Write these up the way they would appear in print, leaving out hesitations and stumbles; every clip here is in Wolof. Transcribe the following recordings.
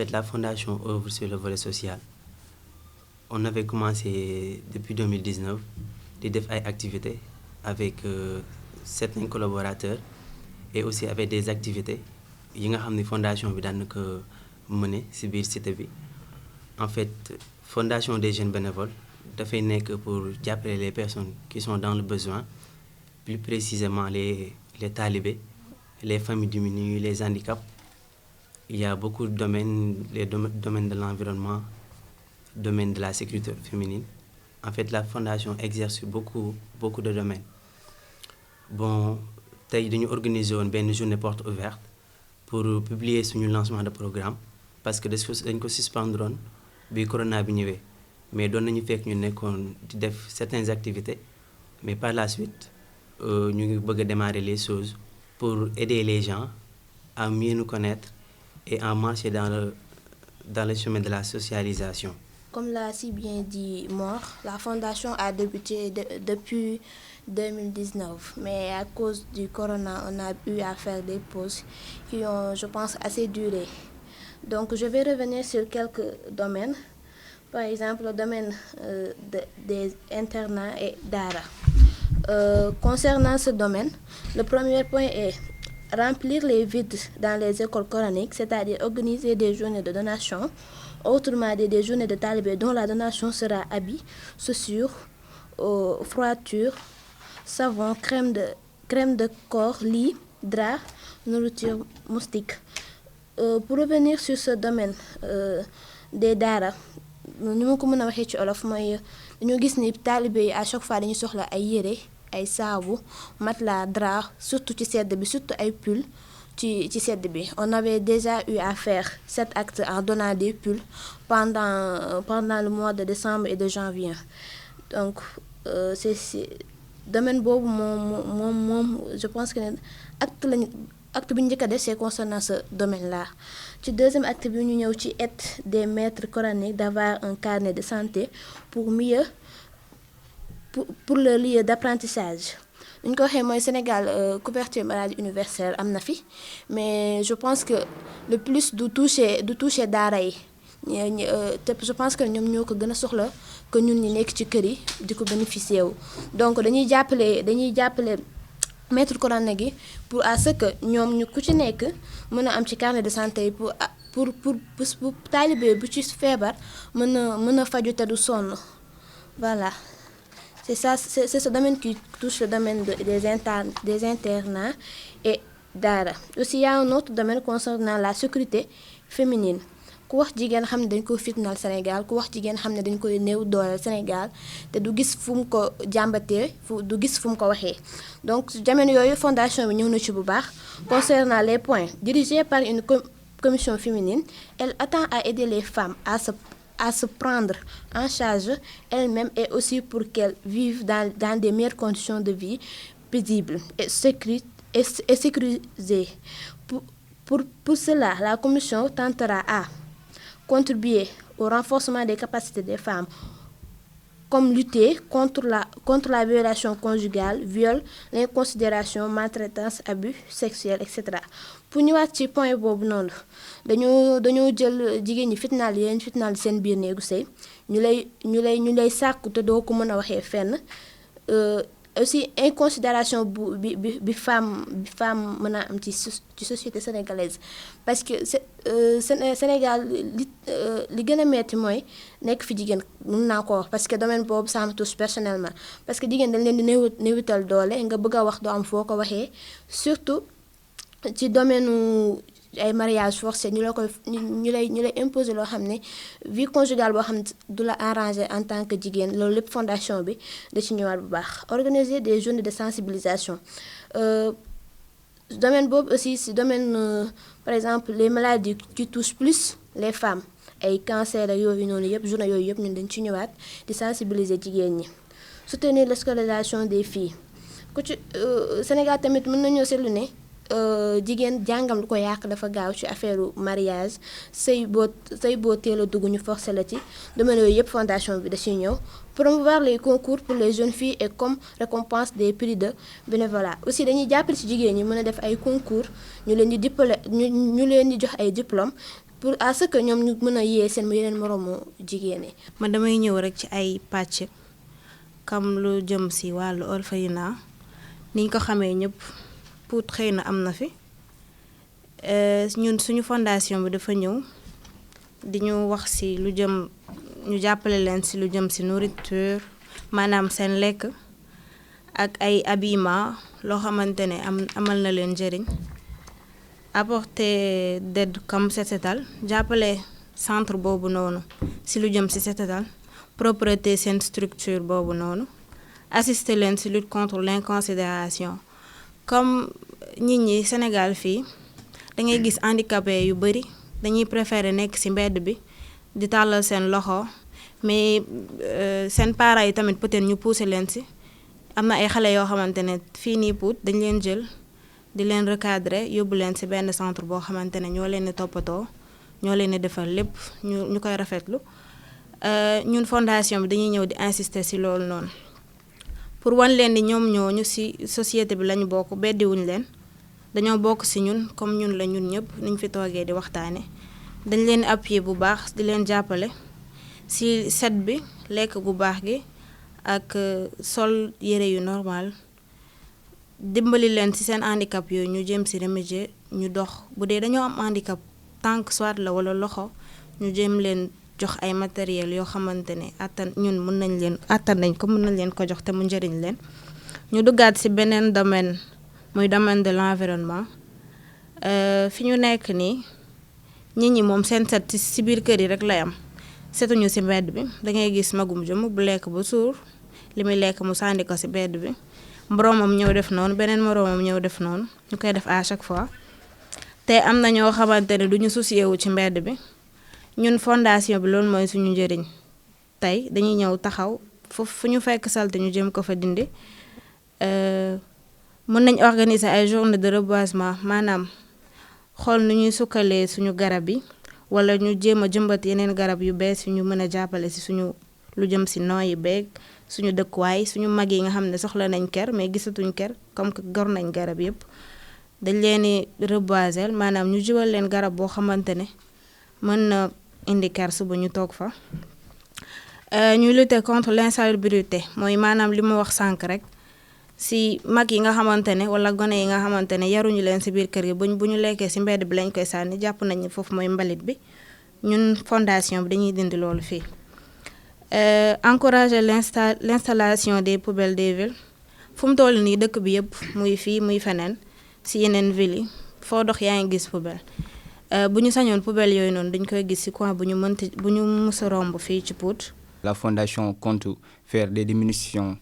fait, la fondation œuvre sur le volet social. On avait commencé depuis 2019 de faire des activités avec certains collaborateurs et aussi avec des activités yi nga xam ne fondation bi daan na ko mener ci biir cité bi. En fait, fondation des jeunes bénévoles dafay nekk pour jàppale les personnes qui sont dans le besoin, plus précisément les talibés, les familles diminuées, les handicaps. Il y a beaucoup de domaines, les domaines de l'environnement, domaine de la sécurité féminine. En fait, la fondation exerce sur beaucoup de domaines. Bon, tey dañu organiser woon benn journée porte ouverte pour publier suñu lancement de programme parce que dañ ko suspendroon bi corona bi ñëwee, mais doon nañu fekk ñu nekkoon di def certaines activités, mais par la suite ñu ngi bëgg a démarrer les choses pour aider les gens à mieux nous connaître et à marcher dans le chemin de la socialisation. Comme l'a si bien dit Mor, la fondation a débuté depuis 2019, mais à cause du corona, on a eu à faire des pauses qui ont, je pense, assez duré. Donc, je vais revenir sur quelques domaines. Par exemple, le domaine des internats et d'ARA. Concernant ce domaine, le premier point est remplir les vides dans les écoles coraniques, c'est-à-dire organiser des journées de donation, autrement dit des journées de talibés dont la donation sera habits, chaussures, froitures, savon, crème de corps, lit, drap, nourriture, moustique. Pour revenir sur ce domaine des daara ni ma ko mën a waxee ci olof mooy dañoo gis ni talibé yi à chaque fois dañuy soxla ay yére, ay saabu, matelas, drap, surtout ci sedd bi, surtout ay pull ci sedd bi. On avait déjà eu à faire cet acte en donnant des pulls pendant le mois de décembre et de janvier. Donc c'est domaine boobu moom je pense que acte bi ñu njëkk a def c'est concernant ce domaine-là. Ci deuxième acte bi ñu ñëw ci aide des maîtres coraniques d'avoir un carnet de santé pour le lieu d'apprentissage. Ñu ko waxee mooy Sénégal couverture maladie universelle am na fi, mais je pense que le plus du toucher daara yi te je pense que ñoom ñoo ko gën a soxla que ñun ñi nekk ci kër yi di ko bénéficier wu. Donc dañuy jàppale maître coranique gi pour à ce que ñoom ñu ku ci nekk mën a am ci carnet de santé pour talibé bu ci feebar mën a faju te du sonn. Voilà, c'est ça, c'est ce domaine qui touche le domaine des internats et daara. Aussi, il y a un autre domaine concernant la sécurité féminine. Ku wax jigéen xam ne dañ ko fitnaal Sénégal, ku wax jigéen xam ne dañ koy néew doole Sénégal te du gis fu mu ko jàmbatee, du gis fu mu ko waxee. Donc jamono yooyu fondation bi ñëw na ci bu baax. Concernant les points dirigés par une commission féminine, elle attend à aider les femmes à se prendre en charge elles-mêmes et aussi pour qu'elles vivent dans des meilleures conditions de vie paisibles et sécurisées. Pour cela, la commission tentera à contribuer au renforcement des capacités des femmes, comme lutter contre la violation conjugale, viol, l'inconsidération, maltraitance, abus sexuels, etc. Pour ñëwaat ci point boobu noonu dañoo jël jigéen ñi fitnaal seen biir néegu sëy ñu lay sàkku te doo ko mën a waxee fenn. Aussi inconsidération bi femme mën a am ci société sénégalaise, parce que Sénégal li gën a metti mooy nekk fi jigéen mën naa ko wax parce que domaine boobu ça me touche personnellement, parce que jigéen dañ leen di néewital doole nga bëgg a wax doo am foo ko waxee, surtout ci domaine ay mariage forcé ñu lay imposer loo xam ne vie conjugale boo xam ne du la arranger en tant que jigéen. Loolu lépp fondation bi da ci ñëwaat bu baax. Organiser des journées de sensibilisation, domaine boobu aussi si domaine par exemple les maladies qui touchent plus les femmes, ay cancer ak yooyu noonu yëpp journée yooyu yëpp ñun dañ ci ñëwaat di sensibiliser jigéen ñi. Soutenir la scolarisation des filles. Ku ci Sénégal tamit mën nañoo seetlu ne jigéen jàngam lu ko yàq dafa gaaw ci affaire mariage, sëy boo teel a dugg ñu forcé la ci. Domaine yooyu yëpp fondation bi da ciy ñëw. Promouvoir les concours pour les jeunes filles et comme récompense des prix de bénévolat. Aussi dañuy jàppale ci jigéen ñi mën a def ay concours ñu leen di jox ay diplôme pour à ce que ñoom ñu mën a yee seen yeneen moroomu jigéen yi. man damay ñëw rek ci ay pàcc comme lu jëm ci wàllu orphelinat niñ ko xamee ñëpp Pout xëy na am na fi ñun suñu fondation bi dafa ñëw di ñu wax ci lu jëm ñu jàppale leen ci lu jëm ci nourriture maanaam seen lekk ak ay habillement loo xamante ne amal na leen njëriñ apporter d'aide comme set setal jàppale centre boobu noonu ci lu jëm ci set setal propreté seen structure boobu noonu assister leen ci lutte contre l'inconsidération comme nit ñi Sénégal fii da ngay gis handicapé yu bari dañuy préférer nekk ci mbedd bi di tàllal seen loxo mais seen parents yi tamit peut-être ñu pousser leen ci am na ay xale yoo xamante ne fii nii Pout dañ leen jël di leen recadrer yóbbu leen ci benn centre boo xamante ne ñoo leen di toppatoo ñoo leen di defal lépp ñu koy rafetlu ñun fondation bi dañuy ñëw di insister ci loolu noonu pour wan leen ni ñoom ñooñu ci société bi lañu bokk beddiwuñ leen dañoo bokk ci ñun comme ñun la ñun ñëpp niñ fi toogee di waxtaane dañ leen appuyer bu baax di leen jàppale ci set bi lekk gu baax gi ak sol yére yu normal dimbali leen ci seen handicap yooyu ñu jëm ci remédier ñu dox bu dee dañoo am handicap tànk soit la walla loxo ñu jëm leen jox ay matériel yoo xamante ne ñun mën nañ ko jox te mu njëriñ leen ñu duggaat ci beneen domaine muy domaine de l'environnement fi ñu nekk nii nit ñi moom seen set ci biir kër yi rek lay am setuñu ci mbedd bi dangay gis magum jëm bu lekk ba suur li muy lekk mu sànni ko ci mbedd bi moroomam ñëw def noonu beneen moroomam ñëw def noonu ñu koy def à chaque fois te am na ñoo xamante ne duñu soucier wu ci mbedd bi ñun fondation bi loolu mooy suñu njëriñ tey dañuy ñëw taxaw fu ñu fekk salte ñu jëm ko fa dindi mën nañ organiser ay journée de reboisement maanaam xool nu ñuy sukkalee suñu garab yi wala ñu jéem a jëmbat yeneen garab yu bees yu ñu mën a jàppale ci suñu lu jëm ci nooyi beeg suñu dëkkuwaay suñu mag yi nga xam ne soxla nañ kër mais gisatuñ kër comme que gor nañ garab yépp dañ leen di reboiser maanaam ñu jiwal leen garab boo xamante ne mën na indi kër suba ñu toog fa ñuy lutter contre l'insalubrité mooy maanaam li ma wax sànq rek ci mag yi nga xamante ne wala gone yi nga xamante ne yaruñu leen ci biir kër gi bu ñu lekkee ci mbedd bi lañ koy sànni jàpp nañ foofu mooy mbalit bi ñun fondation bi dañuy dindi loolu fii encourager l'installation des poubelles des villes fu mu toll nii dëkk bi yëpp muy fii muy feneen ci yeneen villes yi foo dox yaa ngi gis poubelle bu ñu sañoon poubelle yooyu noonu dañ koy gis ci coin bu ñu mës a romb fii ci Pout. La fondation compte faire des diminutions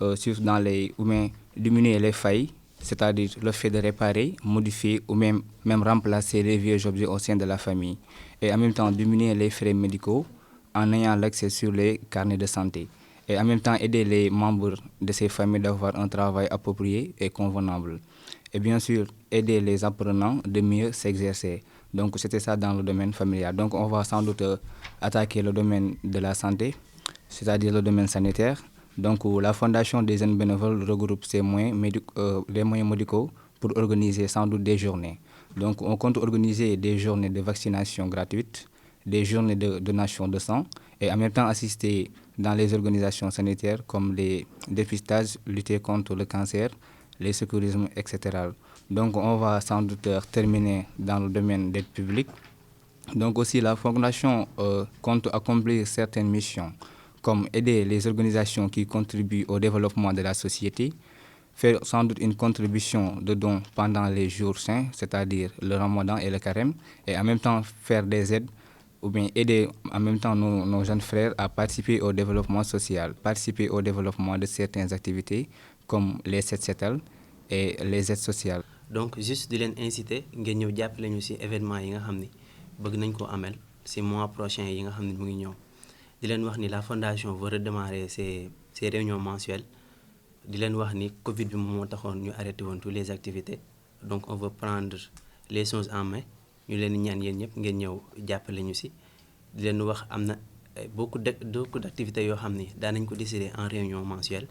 ou bien diminuer les failles, c'est-à-dire le fait de réparer, modifier ou même remplacer les vieux objets au sein de la famille, et en même temps diminuer les frais médicaux en ayant l'accès sur les carnets de santé, et en même temps aider les membres de ces familles d'avoir un travail approprié et convenable, et bien sûr aider les apprenants de mieux s'exercer. Donc c'était ça dans le domaine familial. Donc on va sans doute attaquer le domaine de la santé, c'est-à-dire le domaine sanitaire. Donc la Fondation des jeunes bénévoles regroupe les moyens médicaux pour organiser sans doute des journées. Donc on compte organiser des journées de vaccination gratuites, des journées de donation de sang et en même temps assister dans les organisations sanitaires comme les dépistages, lutter contre le cancer, les secourismes, etc. Donc on va sans doute terminer dans le domaine d'aide publique. Donc aussi la Fondation compte accomplir certaines missions comme aider les organisations qui contribuent au développement de la société, faire sans doute une contribution de dons pendant les jours saints, c'est-à-dire le Ramadan et le Carême, et en même temps faire des aides ou bien aider en même temps nos jeunes frères à participer au développement social, participer au développement de certaines activités comme les set setal et les aides sociales. Donc juste di leen inciter ngeen ñëw jàppale ñu ci événement yi nga xam ni bëgg nañ ko amel ci mois prochain yi nga xam ne mu ngi ñëw di leen wax ni la fondation va redémarrer ses réunions mensuelles di leen wax ni Covid bi moom moo taxoon ñu arrêté woon toutes les activités donc on veut prendre les choses en main ñu leen ñaan yéen ñëpp ngeen ñëw jàppale ñu ci di leen wax am na beaucoup d'activités yoo xam ni daan nañ ko décider en réunion mensuelle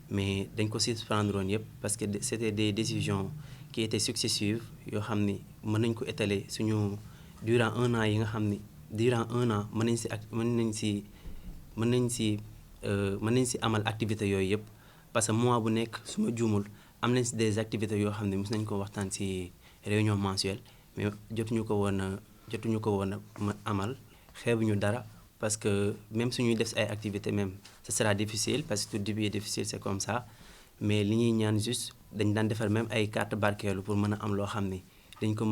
mais dañ ko suspendre woon yëpp parce que c'était des décisions qui étaient successives yoo xam ni mën nañ ko étaler suñu durant 1 an yi nga xam ni durant 1 an mën nañ si amal activité yooyu yëpp parce que mois bu nekk su ma juumul am nañ si des activités yoo xam ne mos nañ ko waxtaan si réunion mensuelle mais jotuñu ko woon a amal xeebuñu dara parce que même suñuy def si ay activités même ce sera difficile parce que tout début est difficile c'est comme ça mais li ñuy ñaan juste dañ daan defar même ay carte barkeelu pour mën a am loo xam ni dinañ ko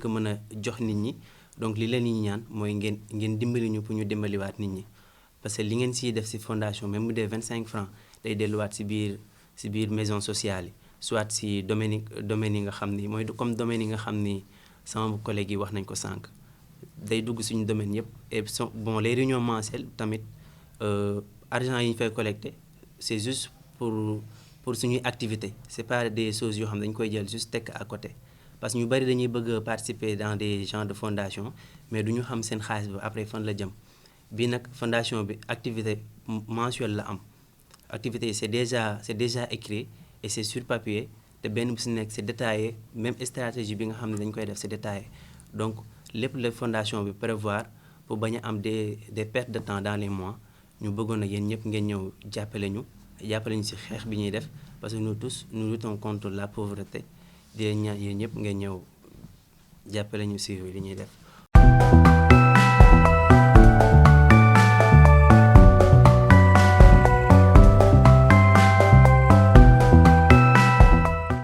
mën a jox nit ñi donc li leen ñuy ñaan mooy ngeen dimbali ñu pour ñu dimbaliwaat nit ñi parce que li ngeen siy def si fondation même bu dee 25 francs day delluwaat si biir maison sociale yi soit si domaine yi nga xam ni mooy comme domaine yi nga xam ni sama collègue yi wax nañ ko sànq day dugg suñu domaine yëpp et bon les réunions mensuelles tamit argent yi ñu fay collecté c'est juste pour suñuy activité c'est pas des choses yoo xam ne dañu koy jël juste tekk à côté parce que ñu bari dañuy bëgg participer dans des genres de fondation mais duñu xam seen xaalis bi après fan la jëm bii nag fondation bi activité mensuelle la am activité yi c'est déjà écrit et c'est sur papier te benn bu si nekk c'est détaillé même stratégie bi nga xam ne dañ koy def c'est détaillé donc lépp la fondation bi prévoir pour bañ a am des pertes de temps dans les mois ñu bëggoon a yéen ñëpp ngeen ñëw jàppale ñu ci xeex bi ñuy def parce que nous tous nous luttons contre la pauvreté di leen ñaan yéen ñëpp ngeen ñëw jàppale ñu ci li ñuy def